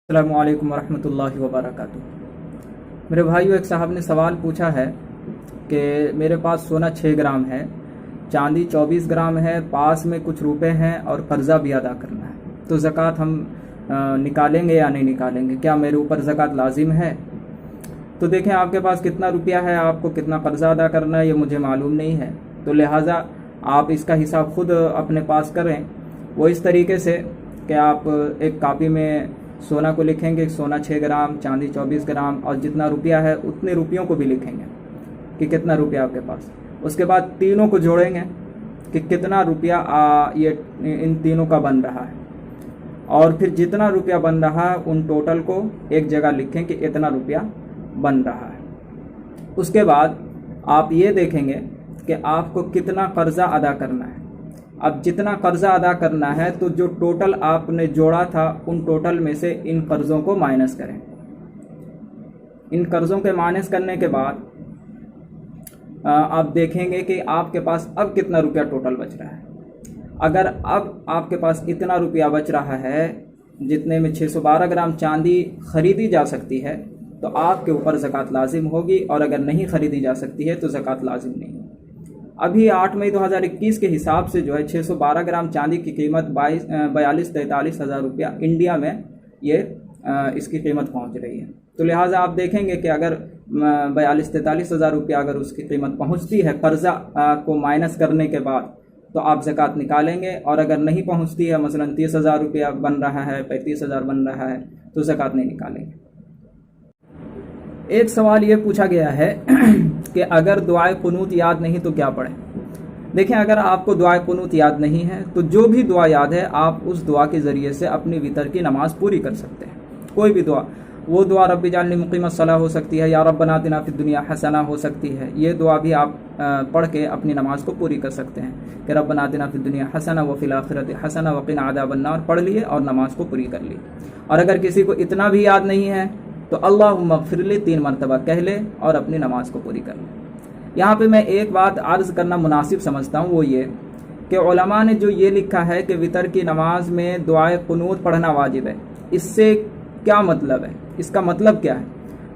अस्सलामु अलैकुम वरहमतुल्लाहि वबरकातुह। मेरे भाइयों, एक साहब ने सवाल पूछा है कि मेरे पास सोना 6 ग्राम है, चांदी 24 ग्राम है, पास में कुछ रुपए हैं और कर्ज़ा भी अदा करना है, तो ज़कात हम निकालेंगे या नहीं निकालेंगे? क्या मेरे ऊपर ज़कात लाजिम है? तो देखें, आपके पास कितना रुपया है, आपको कितना कर्ज़ा अदा करना है, ये मुझे मालूम नहीं है। तो लिहाजा आप इसका हिसाब खुद अपने पास करें। वो इस तरीके से कि आप एक कापी में सोना को लिखेंगे, सोना 6 ग्राम, चांदी 24 ग्राम, और जितना रुपया है उतने रुपयों को भी लिखेंगे कि कितना रुपया आपके पास। उसके बाद तीनों को जोड़ेंगे कि कितना रुपया ये इन तीनों का बन रहा है, और फिर जितना रुपया बन रहा है उन टोटल को एक जगह लिखें कि इतना रुपया बन रहा है। उसके बाद आप ये देखेंगे कि आपको कितना कर्ज़ा अदा करना है। अब जितना कर्ज़ा अदा करना है तो जो टोटल आपने जोड़ा था उन टोटल में से इन कर्ज़ों को माइनस करें। इन कर्ज़ों के माइनस करने के बाद आप देखेंगे कि आपके पास अब कितना रुपया टोटल बच रहा है। अगर अब आपके पास इतना रुपया बच रहा है जितने में 612 ग्राम चांदी ख़रीदी जा सकती है, तो आपके ऊपर ज़कात लाजिम होगी, और अगर नहीं ख़रीदी जा सकती है तो ज़कात लाजिम नहीं है। अभी 8 मई 2021 के हिसाब से जो है 612 ग्राम चांदी की कीमत 42-43 हज़ार रुपया इंडिया में ये इसकी कीमत पहुंच रही है। तो लिहाजा आप देखेंगे कि अगर 42-43 हज़ार रुपया अगर उसकी कीमत पहुंचती है कर्ज़ा को माइनस करने के बाद, तो आप ज़कात निकालेंगे, और अगर नहीं पहुंचती है, मसलन 30 हज़ार रुपया बन रहा है, 35 हज़ार बन रहा है, तो ज़कात नहीं निकालेंगे। एक सवाल ये पूछा गया है कि अगर दुआए कुनूत याद नहीं तो क्या पढ़ें? देखें, अगर आपको दुआए कुनूत याद नहीं है तो जो भी दुआ याद है आप उस दुआ के ज़रिए से अपनी वितर की नमाज पूरी कर सकते हैं। कोई भी दुआ, वो दुआ रब्बी जालनी मुक़ीमत सलाह हो सकती है, या रब्बना आतिना फिद दुनिया हसना हो सकती है। ये दुआ भी आप पढ़ के अपनी नमाज को पूरी कर सकते हैं कि रब्बना आतिना फिद दुनिया हसना व फिल आखिरति हसना व क़िना अज़ाबन्नार पढ़ लिए और नमाज को पूरी कर ली। और अगर किसी को इतना भी याद नहीं है तो अल्लाहुम्मा ग़फ़िरली 3 मरतबा कह ले और अपनी नमाज को पूरी कर ले। यहाँ पे मैं एक बात अर्ज़ करना मुनासिब समझता हूँ, वो ये कि उलमा ने जो ये लिखा है कि वितर की नमाज में दुआए कुनूत पढ़ना वाजिब है, इससे क्या मतलब है? इसका मतलब क्या है?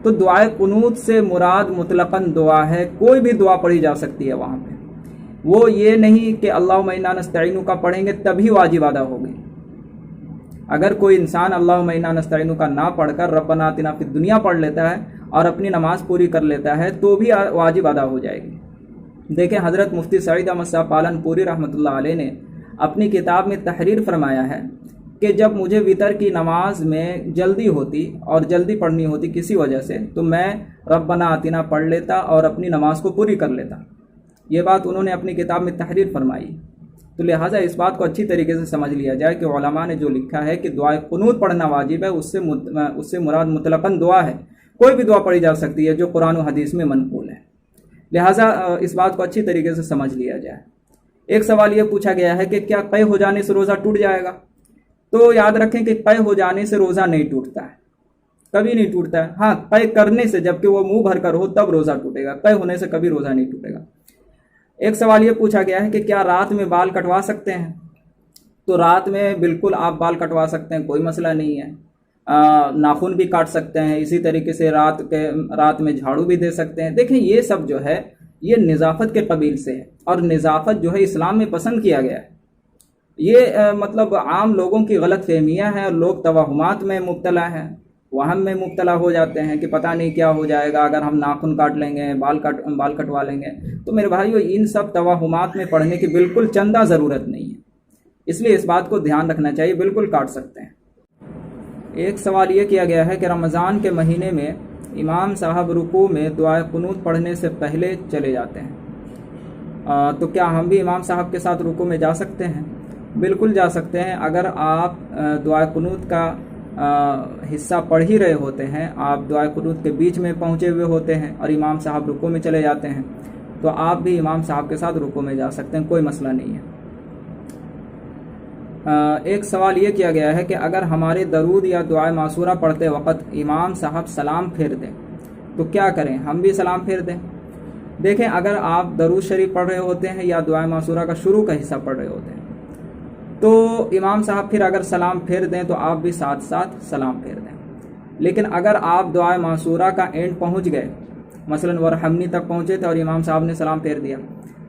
तो दुआए कुनूत से मुराद मुतलक़न दुआ है, कोई भी दुआ पढ़ी जा सकती है वहाँ पे। वो ये नहीं कि अल्लाहुम्मा इन्ना नस्तईनु का पढ़ेंगे तभी वाजिब अदा होगी। अगर कोई इंसान अल्लाहुम्मा इन्ना नस्तईनु का ना पढ़कर रब्बना आतिना फिद दुनिया पढ़ लेता है और अपनी नमाज पूरी कर लेता है तो भी वाजिब अदा हो जाएगी। देखें, हज़रत मुफ्ती सईद अहमद साहब पालनपुरी रहमतुल्लाह अलैह ने अपनी किताब में तहरीर फरमाया है कि जब मुझे वितर की नमाज में जल्दी होती और जल्दी पढ़नी होती किसी वजह से, तो मैं रब्बना आतिना पढ़ लेता और अपनी नमाज को पूरी कर लेता। ये बात उन्होंने अपनी किताब में तहरीर फरमाई। तो लिहाजा इस बात को अच्छी तरीके से समझ लिया जाए कि उलमा ने जो लिखा है कि दुआ कुनूत पढ़ना वाजिब है, उससे मुराद मुतलक़न दुआ है। कोई भी दुआ पढ़ी जा सकती है जो कुरान और हदीस में मनक़ूल है। लिहाजा इस बात को अच्छी तरीके से समझ लिया जाए। एक सवाल ये पूछा गया है कि क्या क़य हो जाने से रोज़ा टूट जाएगा? तो याद रखें कि क़य हो जाने से रोज़ा नहीं टूटता है, कभी नहीं टूटता है। हाँ, क़य करने से, जबकि वो मुँह भर कर हो, तब रोज़ा टूटेगा। क़य होने से कभी रोज़ा नहीं टूटेगा। एक सवाल ये पूछा गया है कि क्या रात में बाल कटवा सकते हैं? तो रात में बिल्कुल आप बाल कटवा सकते हैं, कोई मसला नहीं है। नाखून भी काट सकते हैं, इसी तरीके से रात में झाड़ू भी दे सकते हैं। देखें, ये सब जो है ये निज़ाफ़त के कबील से है, और निज़ाफ़त जो है इस्लाम में पसंद किया गया है। ये मतलब आम लोगों की गलत फहमियाँ हैं, और लोग तवहुमात में मुब्तला हैं, वहम में मुब्तला हो जाते हैं कि पता नहीं क्या हो जाएगा अगर हम नाखून काट लेंगे, बाल कटवा लेंगे। तो मेरे भाइयों, इन सब तवहुमात में पढ़ने की बिल्कुल चंदा ज़रूरत नहीं है, इसलिए इस बात को ध्यान रखना चाहिए। बिल्कुल काट सकते हैं। एक सवाल ये किया गया है कि रमज़ान के महीने में इमाम साहब रुकू में दुआए कुनूत पढ़ने से पहले चले जाते हैं, तो क्या हम भी इमाम साहब के साथ रुकू में जा सकते हैं? बिल्कुल जा सकते हैं। अगर आप दुआए कुनूत का हिस्सा पढ़ ही रहे होते हैं, आप दुआ कुनूत के बीच में पहुंचे हुए होते हैं और इमाम साहब रुकू में चले जाते हैं, तो आप भी इमाम साहब के साथ रुकू में जा सकते हैं, कोई मसला नहीं है। एक सवाल ये किया गया है कि अगर हमारे दरूद या दुआ मासूरा पढ़ते वक़्त इमाम साहब सलाम फेर दें तो क्या करें? हम भी सलाम फेर दें? देखें, अगर आप दरूद शरीफ पढ़ रहे होते हैं या दुआ मासूरा का शुरू का हिस्सा पढ़ रहे होते हैं तो इमाम साहब फिर अगर सलाम फेर दें तो आप भी साथ साथ सलाम फेर दें। لیکن اگر آپ دعائے معصورہ کا اینڈ پہنچ گئے، مثلاً ورحمنی تک پہنچے تھے اور امام صاحب نے سلام پھیر دیا،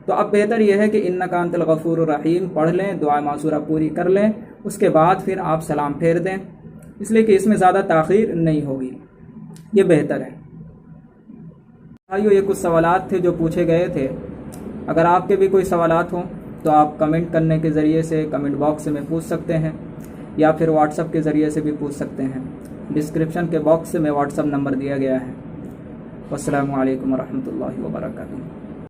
تو اب بہتر یہ ہے کہ انک انت الغفور الرحیم پڑھ لیں، دعائے معصورہ پوری کر لیں، اس کے بعد پھر آپ سلام پھیر دیں، اس لیے کہ اس میں زیادہ تاخیر نہیں ہوگی، یہ بہتر ہے۔ بھائیو، یہ کچھ سوالات تھے جو پوچھے گئے تھے، اگر آپ کے بھی کوئی سوالات ہوں تو آپ کمنٹ کرنے کے ذریعے سے کمنٹ باکس میں پوچھ سکتے ہیں، یا پھر واٹس ایپ کے ذریعے سے بھی پوچھ سکتے ہیں۔ ڈسکرپشن کے باکس میں واٹس ایپ نمبر دیا گیا ہے۔ والسلام علیکم ورحمۃ اللہ وبرکاتہ۔